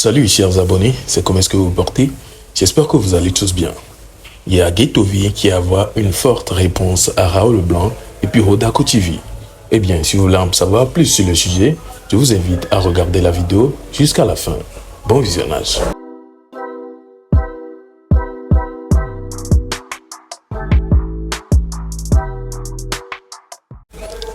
Salut chers abonnés, c'est comment est-ce que vous vous portez? J'espère que vous allez tous bien. Il y a Ghettovie qui a une forte réponse à Raoul Blanc et puis Rodako TV. Eh bien, si vous voulez en savoir plus sur le sujet, je vous invite à regarder la vidéo jusqu'à la fin. Bon visionnage.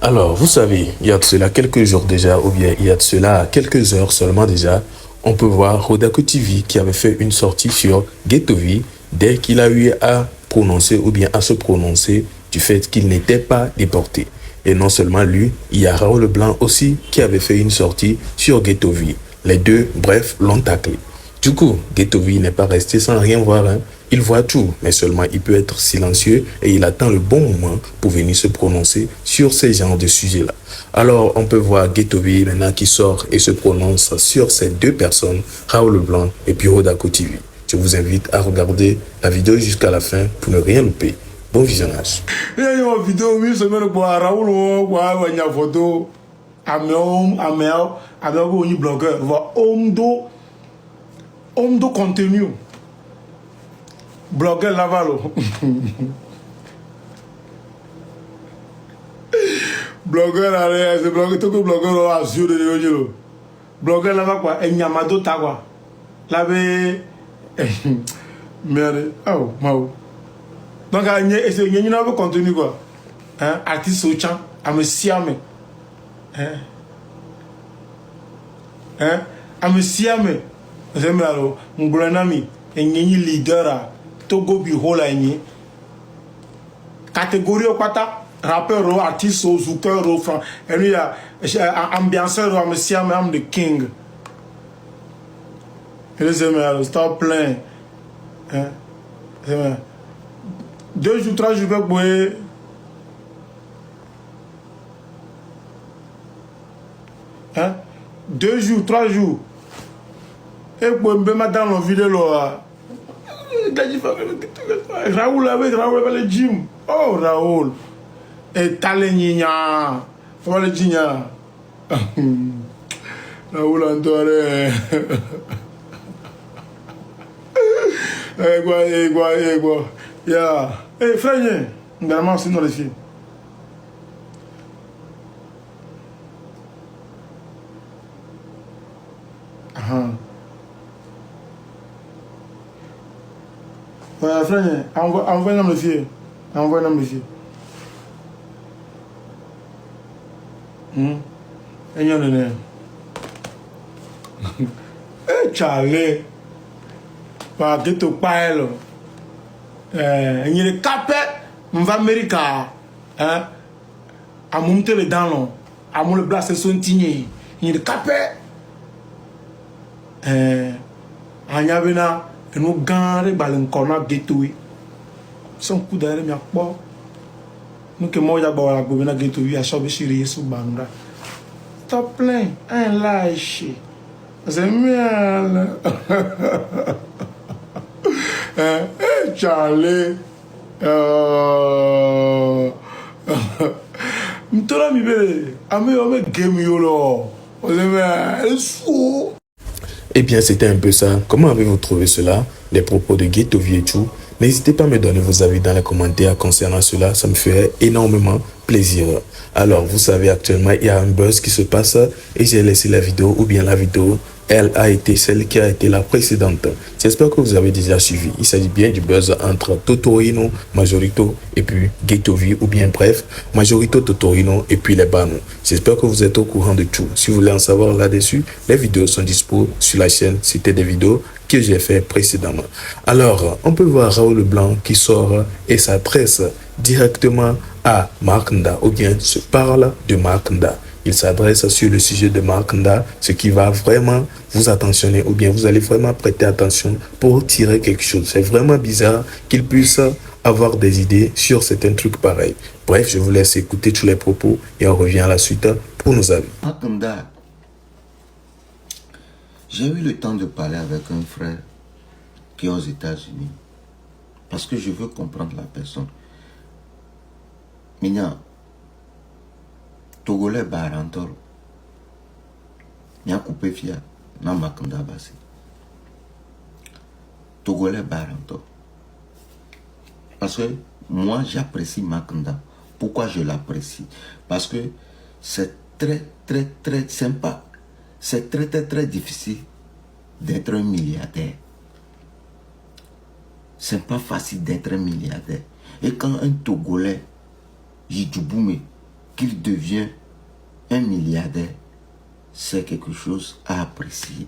Alors, vous savez, il y a de cela quelques jours déjà, ou bien il y a de cela quelques heures seulement déjà, on peut voir Rodako TV qui avait fait une sortie sur Ghettovie dès qu'il a eu à prononcer ou bien à se prononcer du fait qu'il n'était pas déporté. Et non seulement lui, il y a Raoul Blanc aussi qui avait fait une sortie sur Ghettovie. Les deux, bref, l'ont taclé. Du coup, Ghettovie n'est pas resté sans rien voir. Il voit tout, mais seulement il peut être silencieux et il attend le bon moment pour venir se prononcer sur ces genres de sujets-là. Alors, on peut voir Ghettovie maintenant qui sort et se prononce sur ces deux personnes, Raoul Blanc et puis Rodako TV. Je vous invite à regarder la vidéo jusqu'à la fin pour ne rien louper. Bon visionnage. Homme de contenu. Blogueur Lavalo. Blogueur, c'est blogueur, tout que blogueur a assuré de l'audio. Blogueur là-bas quoi, et Nyamado Tagua. Là-bas, merde, oh, mao. Donc, il y a un contenu quoi. Hein, artiste Sochan, à me siame. Hein, à me siame. Zemlalo, Mbranami, et Nini leader, Togo Bihola, catégorie au pata, rappeur, artiste, zouker, franc, et lui, ambianceur, I'm Siam, I'm the king. Et les Zemlalo, stop plein. Hein, 2 jours, 3 jours, pour hein, 2 jours, 3 jours. Et pour me mettre dans la vidéo là, Raoul avec le gym. Oh Raoul. Et Talenina. Comment le gigna? Raoul Andoré. Eh quoi. Ya. Eh frère, normalement c'est dans les films. Ouais, frère, envoie-nous le fier. Envoie-nous le fier. Et y'en a. Eh, Charlie. Pas que tu parles. Il y a des capes. On va Amérique. Hein? À monter les dents. À mon le blas, c'est son tigné. Il y a des capes. En y a vena. Et nous gagnons les corner Ghettovie. Son coup d'arrêt, mais pas. Nous que moi, j'ai la gouverne Ghettovie à chaque chérie sous Banga. Stop plein, un lâche. C'est miel. Charlie. M'tola mi belle. Ame game yolo. C'est fou. Eh bien, c'était un peu ça. Comment avez-vous trouvé cela? Les propos de Ghettovie et tout. N'hésitez pas à me donner vos avis dans les commentaires concernant cela. Ça me ferait énormément plaisir. Alors, vous savez, actuellement, il y a un buzz qui se passe et j'ai laissé la vidéo ou bien la vidéo, elle a été celle qui a été la précédente. J'espère que vous avez déjà suivi. Il s'agit bien du buzz entre Totorino, Majorito et puis Ghettovie ou bien bref, Majorito, Totorino et puis les Bano. J'espère que vous êtes au courant de tout. Si vous voulez en savoir là-dessus, les vidéos sont dispo sur la chaîne. C'était des vidéos que j'ai fait précédemment. Alors, on peut voir Raoul Blanc qui sort et s'adresse directement à Markanda ou bien se parle de Markanda. Il s'adresse sur le sujet de Markanda, ce qui va vraiment vous attentionner ou bien vous allez vraiment prêter attention pour tirer quelque chose. C'est vraiment bizarre qu'il puisse avoir des idées sur certains trucs pareils. Bref, je vous laisse écouter tous les propos et on revient à la suite pour nos avis. Markanda, j'ai eu le temps de parler avec un frère qui est aux États-Unis parce que je veux comprendre la personne. Minya, Togolais Barantoro, Nya coupé fia, n'a Markanda basé. Togolais Baranto. Parce que moi, j'apprécie Makanda. Pourquoi je l'apprécie? Parce que c'est très, très, très sympa. C'est très, très, très difficile d'être un milliardaire. C'est pas facile d'être un milliardaire. Et quand un Togolais, Yidjouboumé, qu'il devient un milliardaire, c'est quelque chose à apprécier.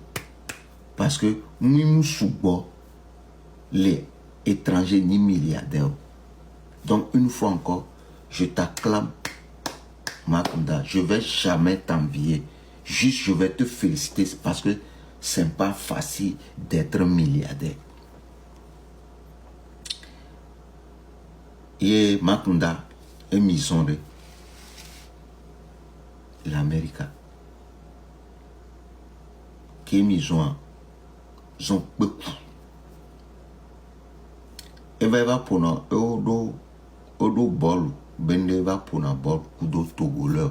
Parce que nous sommes les étrangers ni milliardaires. Donc une fois encore, je t'acclame, Makanda. Je ne vais jamais t'envier. Juste, je vais te féliciter parce que c'est pas facile d'être milliardaire. Et Makanda est maison de l'Amérique. Qui est maison, ils ont beaucoup. Et va pour nous, odo bol, bende va pour nous bol, kudo Togolais.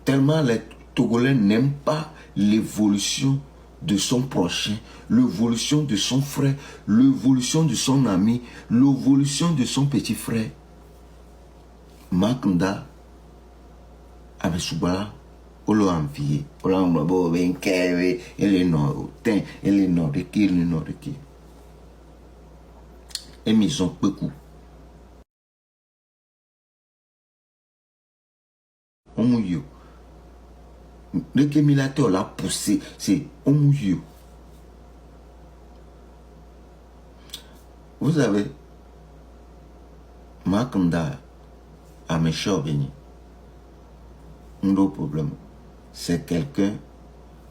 Tellement les Togolais n'aiment pas l'évolution de son prochain, l'évolution de son frère, l'évolution de son ami, l'évolution de son petit frère. Makanda, avec Soubala, on l'a envié. On l'a envié, il est nord, il est nord de qui, il est nord de qui. Et ils ont beaucoup. On mouille. Le Kémilateur l'a poussé, c'est on mouille. Vous savez, Makanda a mes chers bénis. Un autre problème, c'est quelqu'un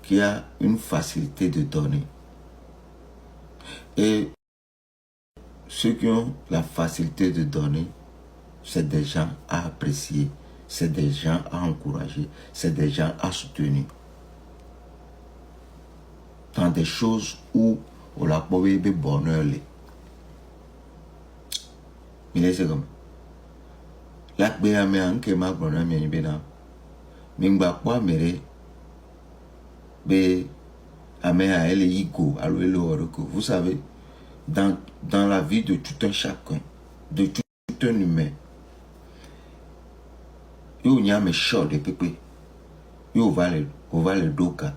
qui a une facilité de donner. Et ceux qui ont la facilité de donner, c'est des gens à apprécier, c'est des gens à encourager, c'est des gens à soutenir. Dans des choses où on l'a pas eu de bonheur. Mais c'est comme la béamé en que ma bonheur m'y béna. Mingba quoi mere be amé à elle yigo allo le oroko. Vous savez, dans la vie de tout un chacun, de tout un humain, yo n'y a mes chats de pépé. Yo va le doga,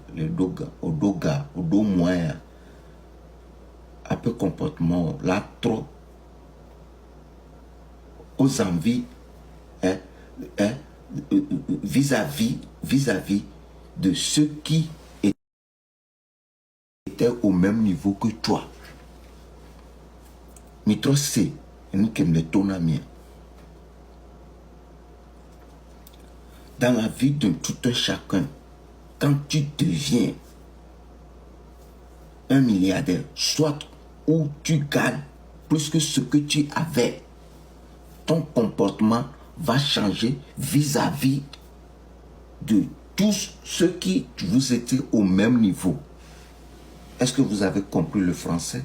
au do moyen, un peu comportement, là trop, aux envies, vis-à-vis de ceux qui étaient au même niveau que toi. Nitro c'est nous qui me tournons. Dans la vie de tout un chacun, quand tu deviens un milliardaire, soit où tu gagnes plus que ce que tu avais, ton comportement va changer vis-à-vis de tous ceux qui vous étaient au même niveau. Est-ce que vous avez compris le français?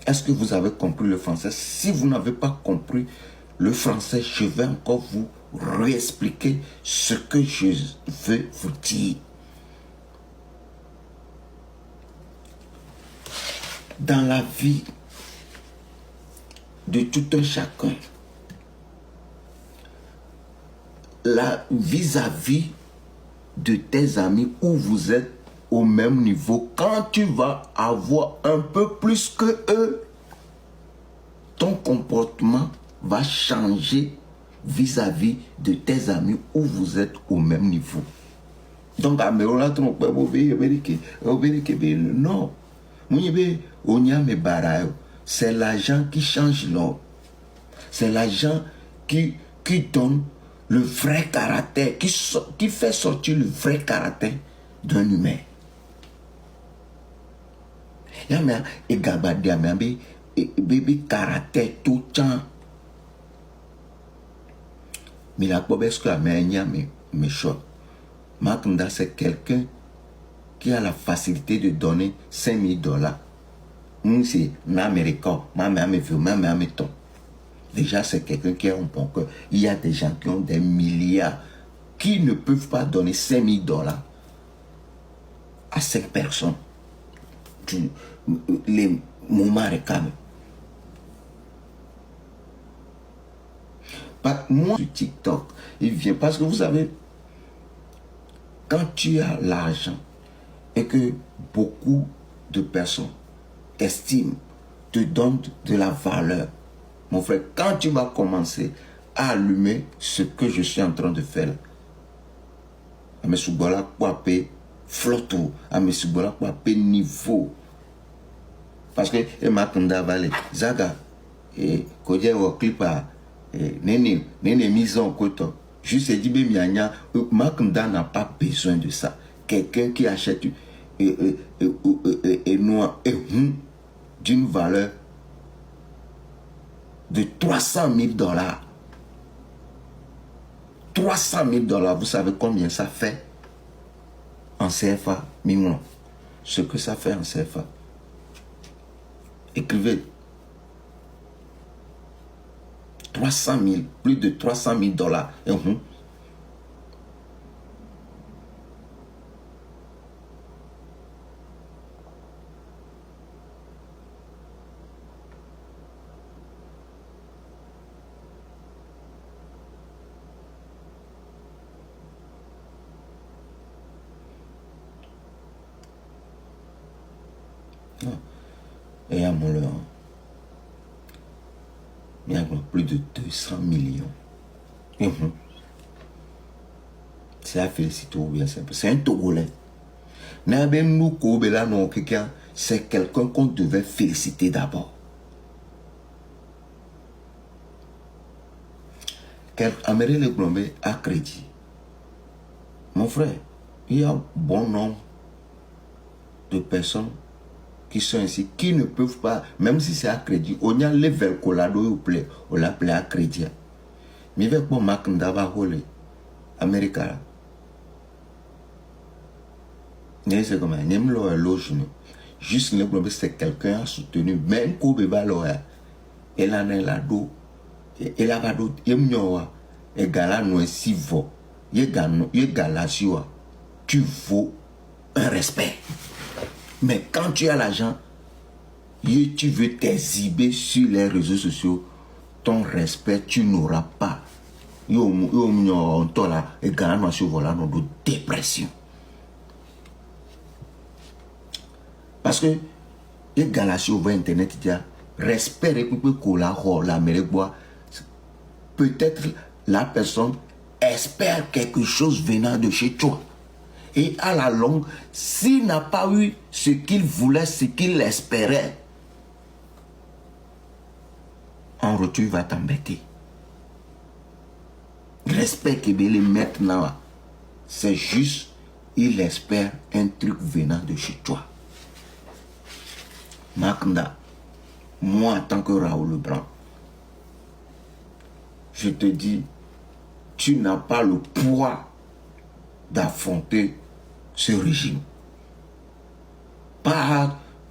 Est-ce que vous avez compris le français? Si vous n'avez pas compris le français, je vais encore vous réexpliquer ce que je veux vous dire. Dans la vie de tout un chacun, vis-à-vis de tes amis où vous êtes au même niveau, quand tu vas avoir un peu plus que eux, ton comportement va changer vis-à-vis de tes amis où vous êtes au même niveau. Donc, non. C'est l'argent qui change l'homme. C'est l'argent qui donne le vrai caractère, qui fait sortir le vrai caractère d'un humain. Yamia et Gabadi Amiabi et bébé caractère tout le temps. Mais la pobesse que la mère me choque. Makanda, c'est quelqu'un qui a la facilité de donner $5,000. C'est l'Américain, déjà c'est quelqu'un qui a un bon cœur. Il y a des gens qui ont des milliards qui ne peuvent pas donner 5 000 dollars à 5 personnes. Les moments réclament. Moi, sur TikTok, il vient parce que vous savez, quand tu as l'argent et que beaucoup de personnes t'estiment, te donnent de la valeur, mon frère, quand tu vas commencer à allumer ce que je suis en train de faire, à mes soubola kwape flotto, à mes soubola kwape niveau, parce que et makanda vale zaga et kodje au clip à nene mise en côté. Juste dit ben mianya, makanda n'a pas besoin de ça. Quelqu'un qui achète noir d'une valeur de 300 000 dollars. 300 000 dollars, vous savez combien ça fait en CFA, Mimon? Ce que ça fait en CFA. Écrivez. 300 000, plus de 300 000 dollars. Et à mon leur, il y a plus de 200 millions. C'est à féliciter ou bien simple. C'est un Togolais. C'est quelqu'un qu'on devait féliciter d'abord. Amérique le Colombie a crédit. Mon frère, il y a bon nombre de personnes qui sont ici, qui ne peuvent pas, même si c'est à crédit, on y a les velcolado, on l'appelle à crédit. Mais avec mon Mac Ndava Hole, Amérique, c'est comme un juste le problème, c'est quelqu'un a soutenu, même Kobe Baloya, et la Nelado, et la Vado, et Galano et Sivo, et Galasio, tu vaux un respect. Mais quand tu as l'argent, tu veux t'exhiber sur les réseaux sociaux, ton respect, tu n'auras pas. De dépression. Parce que les galaxies sur Internet, il y a respect, peut-être la personne espère quelque chose venant de chez toi. Et à la longue, s'il n'a pas eu ce qu'il voulait, ce qu'il espérait, en retour, il va t'embêter. Respect qu'il veut maintenant, c'est juste, il espère un truc venant de chez toi. Makanda, moi en tant que Raoul Leblanc, je te dis, tu n'as pas le poids d'affronter ce régime.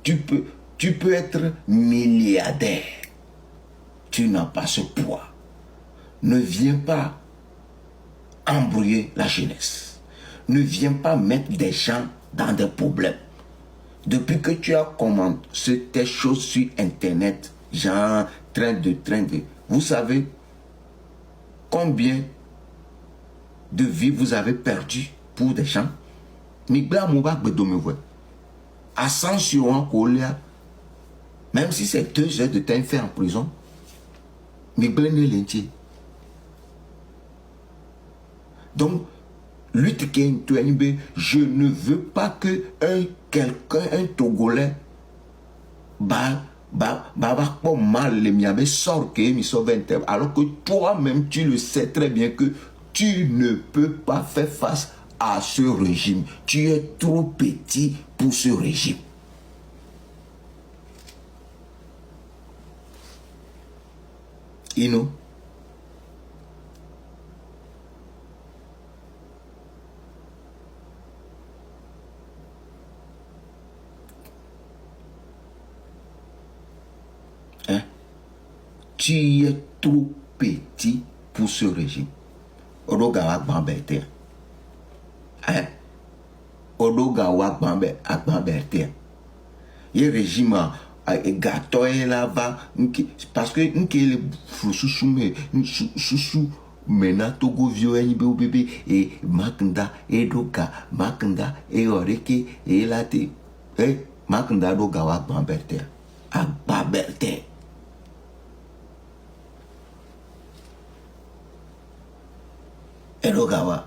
Tu peux être milliardaire. Tu n'as pas ce poids. Ne viens pas embrouiller la jeunesse. Ne viens pas mettre des gens dans des problèmes. Depuis que tu as commencé tes choses sur Internet, genre train de... Vous savez combien de vies vous avez perdu pour des gens? Ascension, même si c'est 2 heures de temps fait en prison, donc, je ne veux pas que quelqu'un, un Togolais, alors que toi-même tu le sais très bien que tu ne peux pas faire face à ce régime. Tu es trop petit pour ce régime. Ino. Hein? Tu es trop petit pour ce régime. Odogawa Bambete. hein odoga wa gbamberté ye régime gato là va parce que le fususume susu mena togo vio bébé et makanda et doga makanda et oreke et late makanda doga wa gbamberté agbaberté. Erogawa.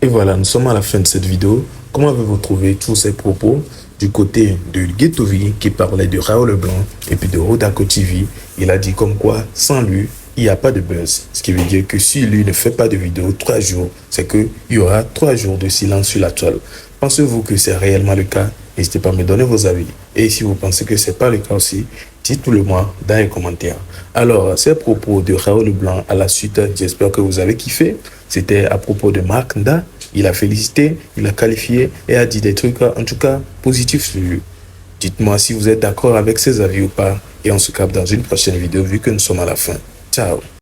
Et voilà, nous sommes à la fin de cette vidéo. Comment avez-vous trouvé tous ces propos du côté de Guetovi qui parlait de Raoul Leblanc et puis de Rodako TV? Il a dit comme quoi, sans lui, il n'y a pas de buzz. Ce qui veut dire que si lui ne fait pas de vidéo 3 jours, c'est qu'il y aura 3 jours de silence sur la toile. Pensez-vous que c'est réellement le cas? N'hésitez pas à me donner vos avis. Et si vous pensez que ce n'est pas le cas aussi, dites-le moi dans les commentaires. Alors, ces propos de Raoul Leblanc à la suite, j'espère que vous avez kiffé. C'était à propos de Mark Nda. Il a félicité, il a qualifié et a dit des trucs, en tout cas, positifs sur lui. Dites-moi si vous êtes d'accord avec ces avis ou pas. Et on se capte dans une prochaine vidéo vu que nous sommes à la fin. Ciao.